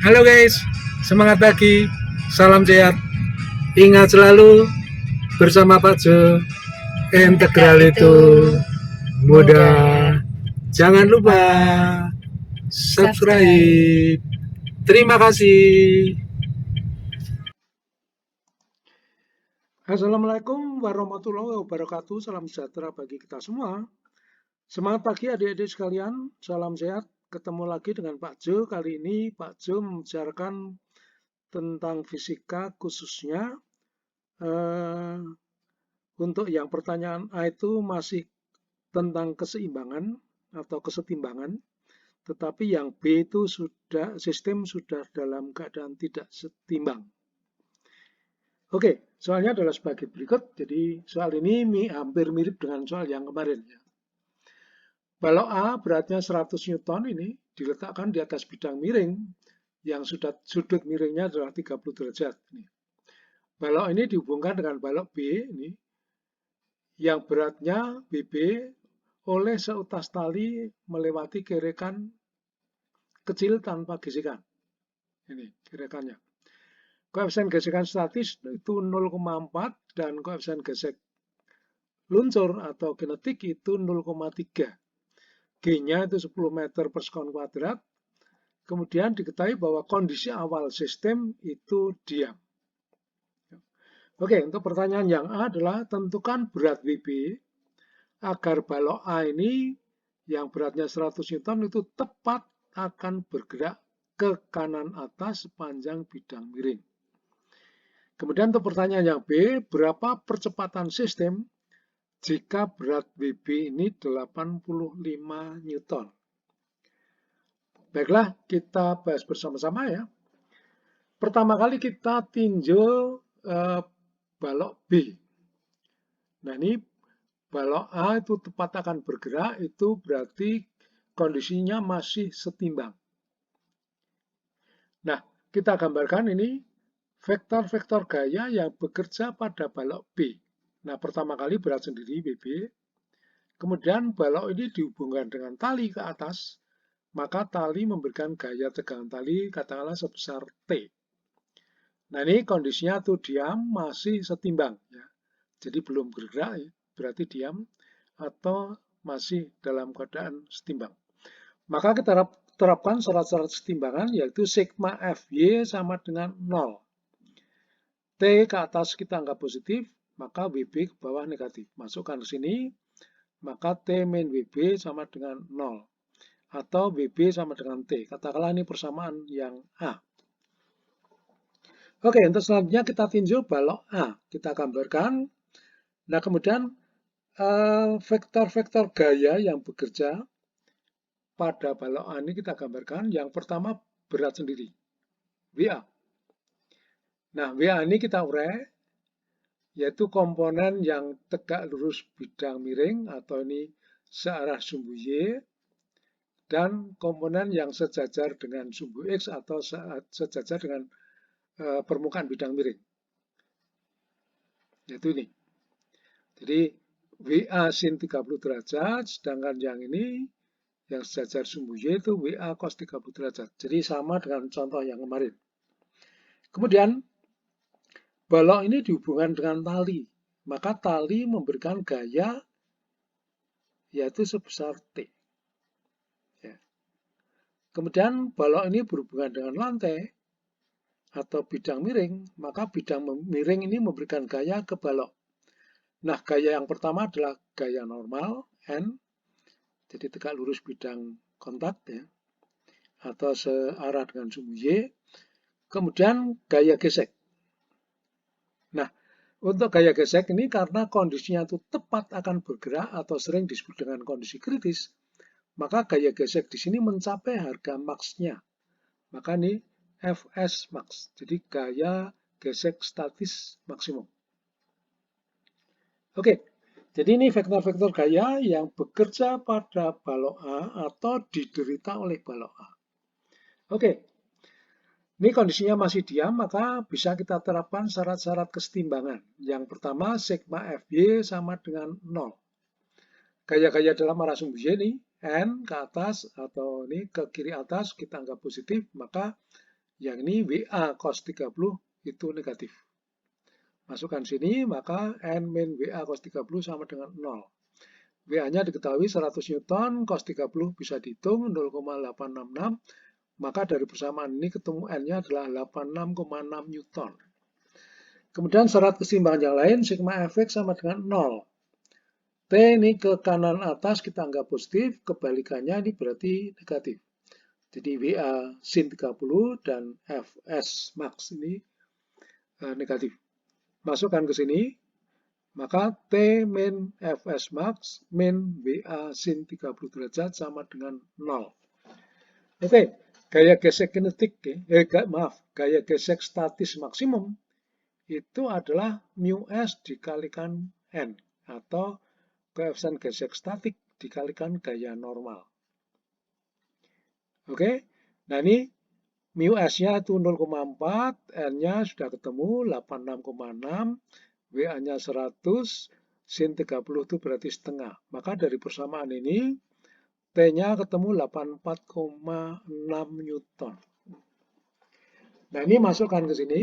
Halo guys, semangat pagi, salam sehat. Ingat selalu bersama Pak Jo, integral itu mudah. Jangan lupa subscribe. Terima kasih. Assalamualaikum warahmatullahi wabarakatuh. Salam sejahtera bagi kita semua. Semangat pagi adik-adik sekalian, salam sehat. Ketemu lagi dengan Pak Jo. Kali ini Pak Jo membicarakan tentang fisika, khususnya untuk yang pertanyaan A itu masih tentang keseimbangan atau kesetimbangan, tetapi yang B itu sistem sudah dalam keadaan tidak setimbang. Oke, soalnya adalah sebagai berikut. Jadi soal ini hampir mirip dengan soal yang kemarin. Balok A beratnya 100 Newton ini diletakkan di atas bidang miring yang sudut miringnya adalah 30 derajat. Balok ini dihubungkan dengan balok B ini yang beratnya BB oleh seutas tali melewati gerekan kecil tanpa gesekan. Ini gerekannya. Koefisien gesekan statis itu 0,4 dan koefisien gesek luncur atau kinetik itu 0,3. G-nya itu 10 meter per sekon kuadrat. Kemudian diketahui bahwa kondisi awal sistem itu diam. Oke, untuk pertanyaan yang A adalah tentukan berat WB agar balok A ini yang beratnya 100 Newton itu tepat akan bergerak ke kanan atas sepanjang bidang miring. Kemudian untuk pertanyaan yang B, berapa percepatan sistem jika berat WB ini 85 Newton? Baiklah, kita bahas bersama-sama ya. Pertama kali kita tinjau balok B. Nah ini balok A itu tepat akan bergerak, itu berarti kondisinya masih setimbang. Nah, kita gambarkan ini vektor-vektor gaya yang bekerja pada balok B. Nah, pertama kali berat sendiri BB, kemudian balok ini dihubungkan dengan tali ke atas, maka tali memberikan gaya tegangan tali katakanlah sebesar T. Nah, ini kondisinya tuh diam masih setimbang ya. Jadi belum bergerak, berarti diam atau masih dalam keadaan setimbang. Maka kita terapkan syarat-syarat setimbangan yaitu sigma Fy sama dengan 0. T ke atas kita anggap positif, maka WB ke bawah negatif. Masukkan ke sini, maka T min WB sama dengan 0. Atau WB sama dengan T. Katakanlah ini persamaan yang A. Oke, untuk selanjutnya kita tinjau balok A. Kita gambarkan. Nah, kemudian vektor-vektor gaya yang bekerja pada balok A ini kita gambarkan. Yang pertama berat sendiri, WA. Nah, WA ini kita urai, yaitu komponen yang tegak lurus bidang miring atau ini searah sumbu Y, dan komponen yang sejajar dengan sumbu X atau sejajar dengan permukaan bidang miring. Yaitu ini. Jadi WA sin 30 derajat, sedangkan yang ini yang sejajar sumbu Y itu WA cos 30 derajat. Jadi sama dengan contoh yang kemarin. Kemudian balok ini dihubungkan dengan tali. Maka tali memberikan gaya yaitu sebesar T. Ya. Kemudian balok ini berhubungan dengan lantai atau bidang miring, maka bidang miring ini memberikan gaya ke balok. Nah, gaya yang pertama adalah gaya normal, N, jadi tegak lurus bidang kontak, ya, atau searah dengan sumbu Y. Kemudian gaya gesek. Nah, untuk gaya gesek ini karena kondisinya itu tepat akan bergerak atau sering disebut dengan kondisi kritis, maka gaya gesek di sini mencapai harga maksnya. Maka ini Fs max, jadi gaya gesek statis maksimum. Oke, jadi ini vektor-vektor gaya yang bekerja pada balok A atau diderita oleh balok A. Oke, ini kondisinya masih diam, maka bisa kita terapkan syarat-syarat kesetimbangan. Yang pertama, sigma Fy sama dengan 0. Gaya-gaya dalam arah sumbu Y ini, N ke atas atau ini ke kiri atas kita anggap positif, maka Yang ini WA cos 30 itu negatif. Masukkan sini, maka N min WA cos 30 sama dengan 0. WA-nya diketahui 100 Newton, cos 30 bisa dihitung 0,866, maka dari persamaan ini ketemu N-nya adalah 86,6 Newton. Kemudian syarat keseimbangan yang lain, sigma Fx sama dengan 0. T ini ke kanan atas kita anggap positif, kebalikannya ini berarti negatif. Jadi WA sin 30 dan Fs max ini negatif. Masukkan ke sini, maka T min Fs max min WA sin 30 derajat sama dengan 0. Oke, gaya gesek kinetik, gaya gesek statis maksimum itu adalah mu S dikalikan N, atau koefisien gesek statik dikalikan gaya normal. Oke, nah ini mu S-nya itu 0,4, N-nya sudah ketemu 86,6, WA-nya 100, sin 30 itu berarti setengah. Maka dari persamaan ini, T-nya ketemu 84,6 Newton. Nah ini masukkan ke sini,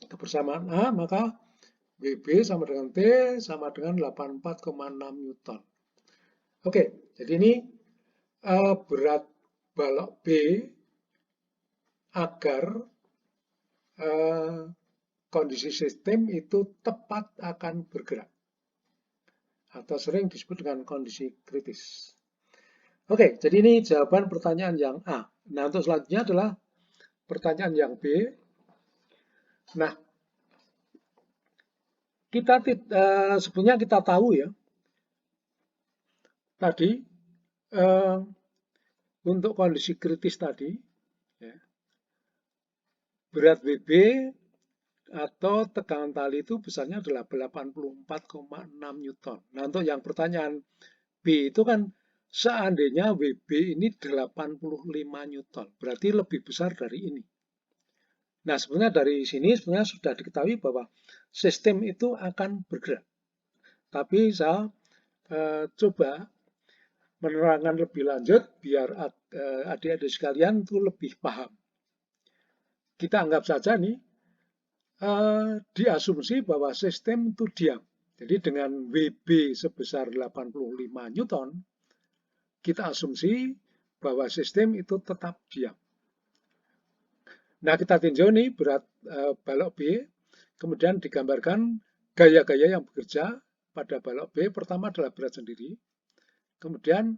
ke persamaan A, maka WB sama dengan T sama dengan 84,6 Newton. Oke, jadi ini berat balok B agar kondisi sistem itu tepat akan bergerak, atau sering disebut dengan kondisi kritis. Oke, jadi ini jawaban pertanyaan yang A. Nah, untuk selanjutnya adalah pertanyaan yang B. Nah, kita sebenarnya kita tahu ya, tadi untuk kondisi kritis tadi, ya, berat WB atau tekanan tali itu besarnya adalah 84,6 Newton. Nah, untuk yang pertanyaan B itu kan seandainya WB ini 85 Newton, berarti lebih besar dari ini. Nah, sebenarnya dari sini sebenarnya sudah diketahui bahwa sistem itu akan bergerak. Tapi saya coba menerangkan lebih lanjut biar adik-adik sekalian itu lebih paham. Kita anggap saja nih, diasumsi bahwa sistem itu diam. Jadi dengan WB sebesar 85 Newton, kita asumsi bahwa sistem itu tetap diam. Nah, kita tinjau nih berat balok B, kemudian digambarkan gaya-gaya yang bekerja pada balok B. Pertama adalah berat sendiri, kemudian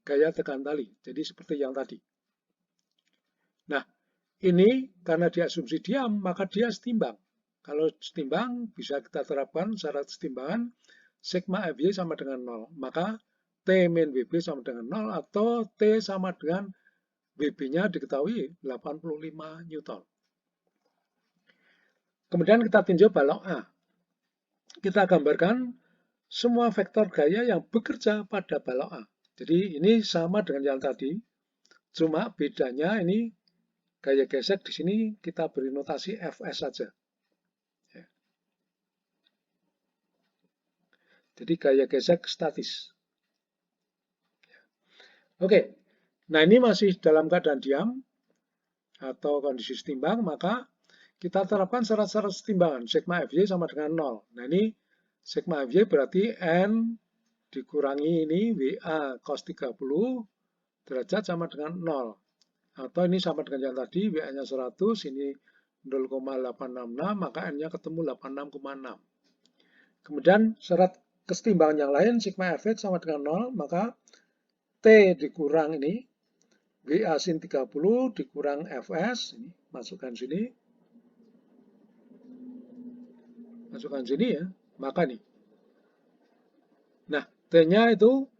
gaya tekan tali, jadi seperti yang tadi. Nah, ini karena diasumsi diam, maka dia setimbang. Kalau setimbang, bisa kita terapkan syarat setimbangan sigma Fy sama dengan 0. Maka T min Wb sama dengan 0, atau T sama dengan WB-nya diketahui 85 Newton. Kemudian kita tinjau balok A. Kita gambarkan semua vektor gaya yang bekerja pada balok A. Jadi ini sama dengan yang tadi, cuma bedanya ini gaya gesek di sini kita beri notasi Fs saja. Jadi gaya gesek statis. Oke, nah ini masih dalam keadaan diam atau kondisi setimbang, maka kita terapkan syarat-syarat setimbangan. Sigma Fy sama dengan 0. Nah ini sigma Fy berarti N dikurangi ini WA cos 30 derajat sama dengan 0. Atau ini sama dengan yang tadi, WA-nya 100, ini 0,866, maka N-nya ketemu 86,6. Kemudian syarat kesetimbangan yang lain, sigma Fx sama dengan 0, maka T dikurang ini, WA sin 30 dikurang Fs, ini masukkan sini. Masukkan sini ya, maka nih. Nah, T-nya itu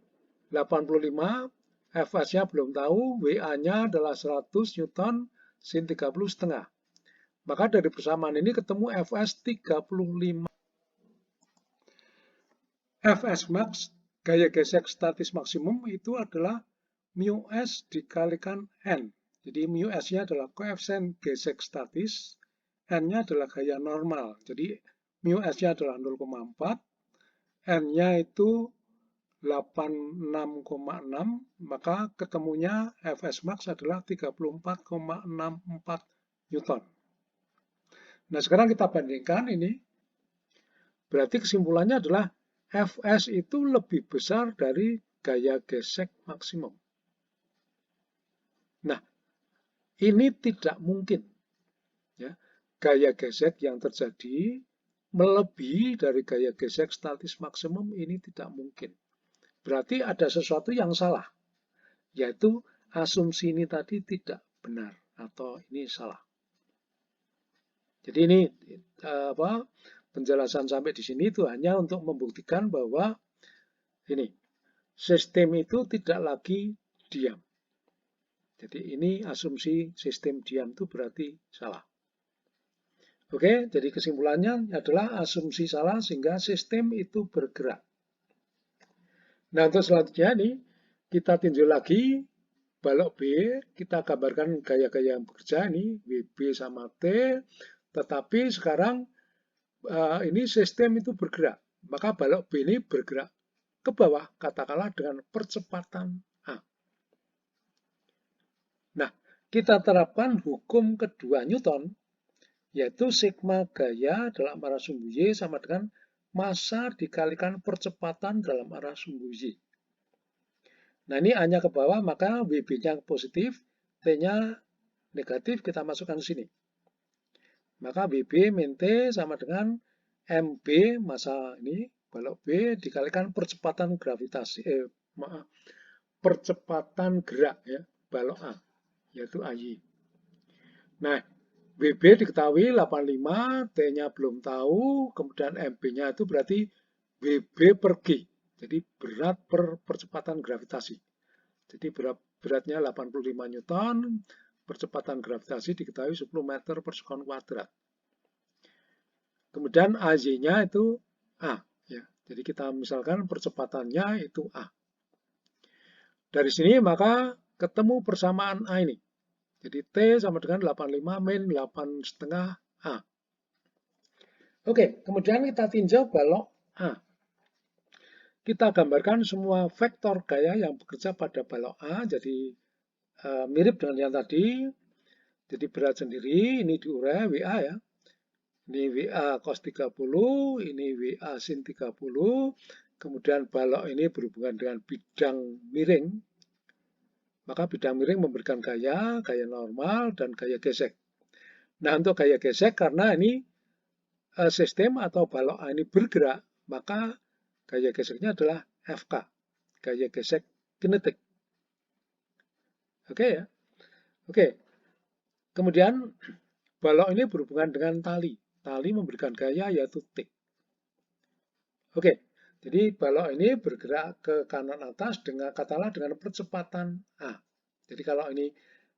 85, Fs-nya belum tahu, WA-nya adalah 100 Newton sin 30 setengah. Maka dari persamaan ini ketemu Fs 35. Fs max, gaya gesek statis maksimum itu adalah mu S dikalikan N. Jadi mu S-nya adalah koefisien gesek statis, N-nya adalah gaya normal. Jadi mu S-nya adalah 0,4, N-nya itu 86,6, maka ketemunya Fs max adalah 34,64 Newton. Nah, sekarang kita bandingkan ini, berarti kesimpulannya adalah Fs itu lebih besar dari gaya gesek maksimum. Nah, ini tidak mungkin. Ya, gaya gesek yang terjadi melebihi dari gaya gesek statis maksimum ini tidak mungkin. Berarti ada sesuatu yang salah, yaitu asumsi ini tadi tidak benar atau ini salah. Jadi ini penjelasan sampai di sini itu hanya untuk membuktikan bahwa ini sistem itu tidak lagi diam. Jadi ini asumsi sistem diam itu berarti salah. Oke, jadi kesimpulannya adalah asumsi salah sehingga sistem itu bergerak. Nah, untuk selanjutnya nih, kita tinjau lagi balok B, kita gambarkan gaya-gaya yang bekerja ini, WB sama T, tetapi sekarang ini sistem itu bergerak. Maka balok B ini bergerak ke bawah, katakanlah dengan percepatan A. Nah, kita terapkan hukum kedua Newton, yaitu sigma gaya dalam arah sumbu Y sama dengan massa dikalikan percepatan dalam arah sumbu Y. Nah, ini A-nya ke bawah, maka WB-nya positif, T-nya negatif, kita masukkan sini. Maka WB min T sama dengan MB, massa ini, balok B, dikalikan percepatan gravitasi, percepatan gerak, ya, balok A, yaitu AY. Nah, WB diketahui 85, T-nya belum tahu, kemudian MB-nya itu berarti WB per G. Jadi berat per percepatan gravitasi. Jadi beratnya 85 Newton, percepatan gravitasi diketahui 10 meter per sekon kuadrat. Kemudian AY-nya itu A. Ya. Jadi kita misalkan percepatannya itu A. Dari sini maka ketemu persamaan A ini. Jadi T sama dengan 85 min 8,5 A. Oke, kemudian kita tinjau balok A. Kita gambarkan semua vektor gaya yang bekerja pada balok A, jadi mirip dengan yang tadi. Jadi berat sendiri, ini diurai WA ya. Ini WA cos 30, ini WA sin 30. Kemudian balok ini berhubungan dengan bidang miring. Maka bidang miring memberikan gaya normal, dan gaya gesek. Nah, untuk gaya gesek, karena ini sistem atau balok A ini bergerak, maka gaya geseknya adalah FK, gaya gesek kinetik. Oke ya. Oke. Kemudian balok ini berhubungan dengan tali. Tali memberikan gaya yaitu T. Oke. Jadi balok ini bergerak ke kanan atas dengan katakanlah dengan percepatan A. Jadi kalau ini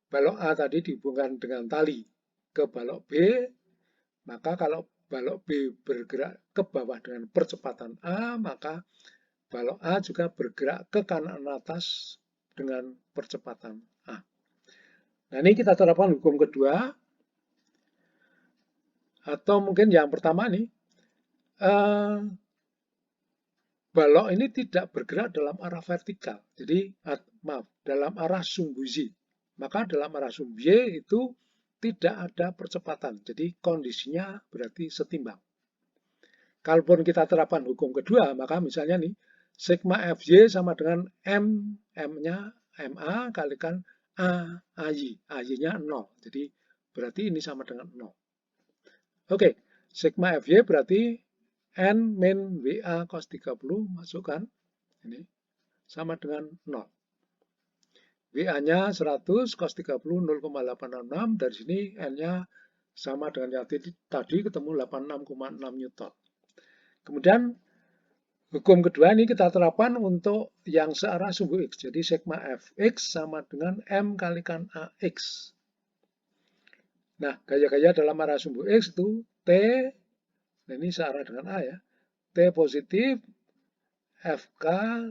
balok A tadi dihubungkan dengan tali ke balok B, maka kalau balok B bergerak ke bawah dengan percepatan A, maka balok A juga bergerak ke kanan atas dengan percepatan A. Nah, ini kita terapkan hukum kedua. Atau mungkin yang pertama nih, balok ini tidak bergerak dalam arah vertikal. Jadi, maaf, dalam arah sumbu Z. Maka dalam arah sumbu Y itu tidak ada percepatan. Jadi kondisinya berarti setimbang. Kalaupun kita terapkan hukum kedua, maka misalnya nih, sigma Fy sama dengan M, M-nya MA kalikan A, AY. AY-nya 0. Jadi berarti ini sama dengan 0. Oke, sigma Fy berarti N min WA cos 30, masukkan. Ini sama dengan 0. WA-nya 100, cos 30 0,866. Dari sini N-nya sama dengan yang tadi, ketemu 86,6 Newton. Kemudian hukum kedua ini kita terapkan untuk yang searah sumbu X. Jadi sigma Fx sama dengan M kalikan AX. Nah, gaya-gaya dalam arah sumbu X itu T, nah ini searah dengan A ya, T positif, FK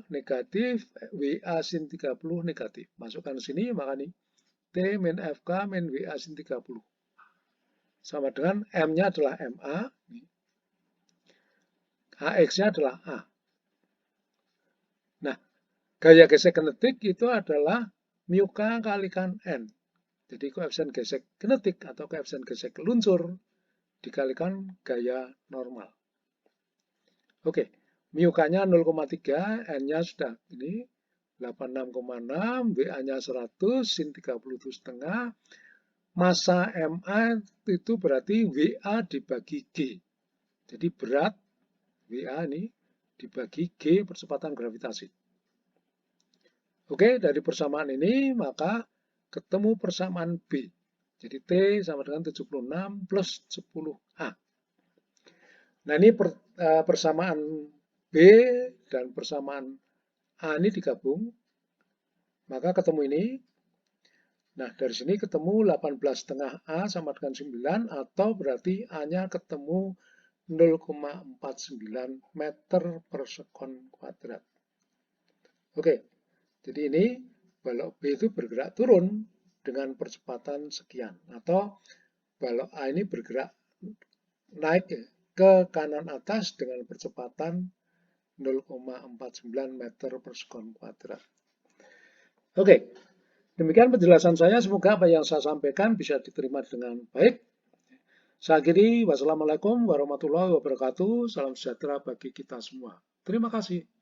negatif, WA sin 30 negatif. Masukkan sini, maka nih T min FK min WA sin 30. Sama dengan M-nya adalah MA, AX-nya adalah A. Gaya gesek kinetik itu adalah mu k kalikan n. Jadi koefisien gesek kinetik atau koefisien gesek luncur dikalikan gaya normal. Oke, mu k-nya 0,3, n-nya sudah ini 86,6, WA-nya 100, sin 37,5. Massa MA itu berarti WA dibagi G. Jadi berat WA ini dibagi G percepatan gravitasi. Oke, dari persamaan ini maka ketemu persamaan B. Jadi T sama dengan 76 plus 10A. Nah ini persamaan B dan persamaan A ini digabung, maka ketemu ini. Nah dari sini ketemu 18,5 A sama dengan 9, atau berarti A-nya ketemu 0,49 meter per sekon kuadrat. Oke, jadi ini balok B itu bergerak turun dengan percepatan sekian, atau balok A ini bergerak naik ke kanan atas dengan percepatan 0,49 meter per sekon kuadrat. Oke, demikian penjelasan saya. Semoga apa yang saya sampaikan bisa diterima dengan baik. Saya akhiri, wassalamualaikum warahmatullahi wabarakatuh. Salam sejahtera bagi kita semua. Terima kasih.